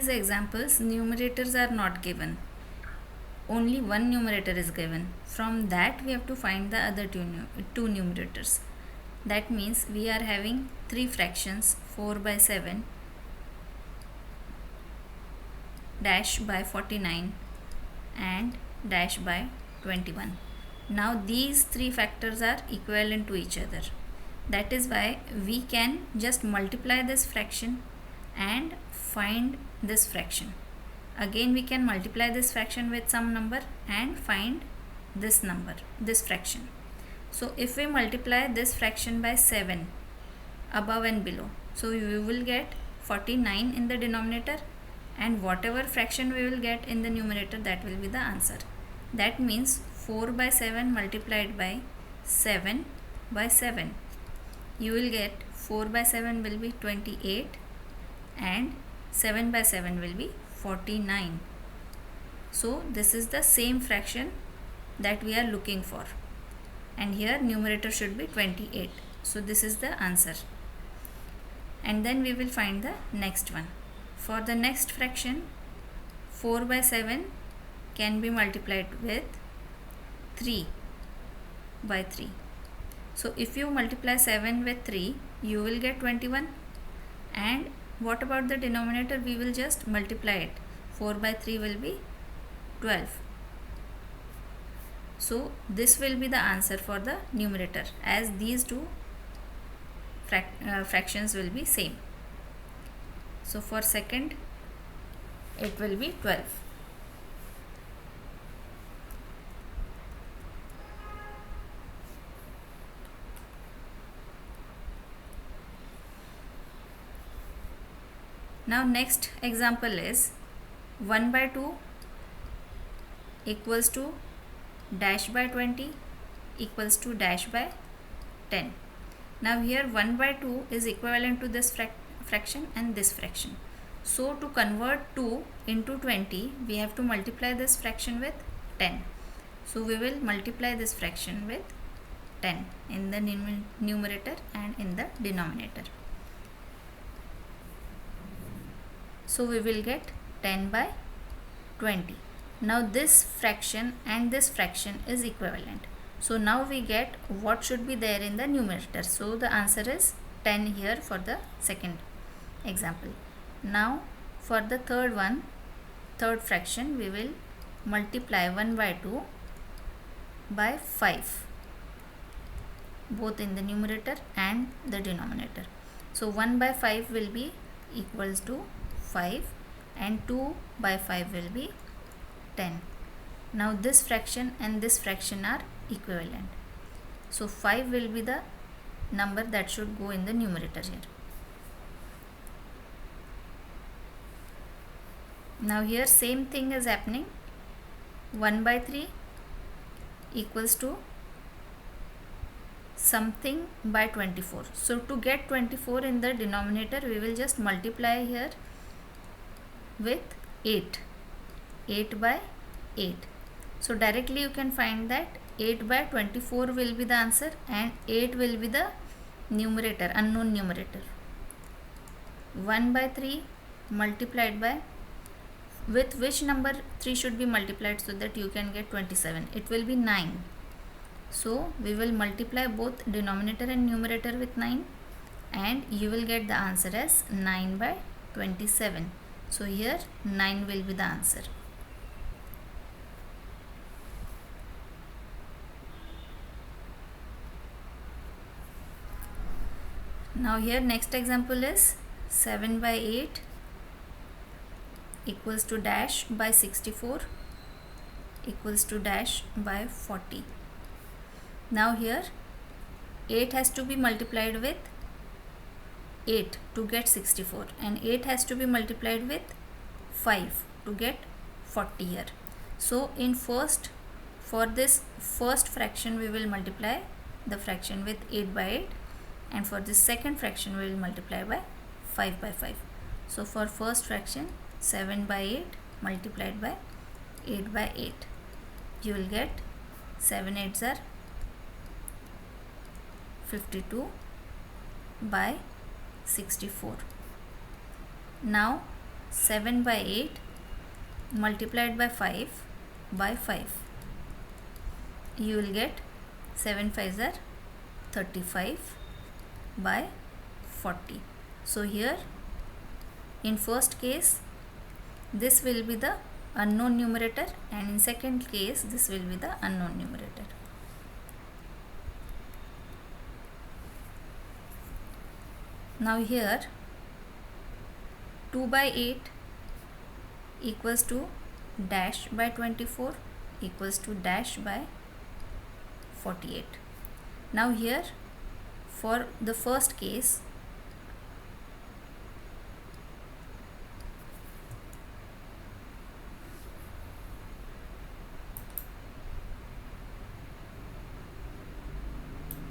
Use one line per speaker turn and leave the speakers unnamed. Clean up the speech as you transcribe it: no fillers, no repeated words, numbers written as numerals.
these examples, numerators are not given. Only one numerator is given. From that we have to find the other two numerators. That means we are having three fractions, 4 by 7 dash by 49 and dash by 21. Now these three factors are equivalent to each other. That is why we can just multiply this fraction and find this fraction. Again we can multiply this fraction with some number and find this number, this fraction. So if we multiply this fraction by 7 above and below, so we will get 49 in the denominator, and whatever fraction we will get in the numerator, that will be the answer. That means 4 by 7 multiplied by 7 by 7. You will get 4 by 7 will be 28 and 7 by 7 will be 49. So this is the same fraction that we are looking for, and here numerator should be 28. So this is the answer. And then we will find the next one. For the next fraction, 4 by 7 can be multiplied with 3 by 3. So if you multiply 7 with 3, you will get 21. And what about the denominator? We will just multiply it. 4 by 3 will be 12. So this will be the answer for the numerator, as these two fractions will be same. So for second it will be 12. Now next example is 1 by 2 equals to dash by 20 equals to dash by 10. Now here 1 by 2 is equivalent to this fraction and this fraction. So to convert 2 into 20, we have to multiply this fraction with 10. So we will multiply this fraction with 10 in the numerator and in the denominator. So we will get 10 by 20. Now this fraction and this fraction is equivalent. So now we get what should be there in the numerator. So the answer is 10 here for the second example. Now for the third fraction, we will multiply 1 by 2 by 5, both in the numerator and the denominator. So 1 by 5 will be equals to 5 and 2 by 5 will be 10. Now this fraction and this fraction are equivalent. So 5 will be the number that should go in the numerator here. Now here same thing is happening. 1 by 3 equals to something by 24. So to get 24 in the denominator, we will just multiply here with 8 by 8. So directly you can find that 8 by 24 will be the answer and 8 will be the numerator, unknown numerator. 1 by 3 multiplied by, with which number 3 should be multiplied so that you can get 27? It will be 9. So we will multiply both denominator and numerator with 9 and you will get the answer as 9 by 27. So here 9 will be the answer. Now here next example is 7 by 8 equals to dash by 64 equals to dash by 40. Now here 8 has to be multiplied with 8 to get 64 and 8 has to be multiplied with 5 to get 40 here. So for this first fraction we will multiply the fraction with 8 by 8 and for this second fraction we will multiply by 5 by 5. So for first fraction 7 by 8 multiplied by 8 by 8, you will get 7 8s are 52 by 64. Now 7 by 8 multiplied by 5 by 5. You will get 7 5s are 35 by 40. So here in first case this will be the unknown numerator, and in second case this will be the unknown numerator. Now here 2 by 8 equals to dash by 24 equals to dash by 48. Now here for the first case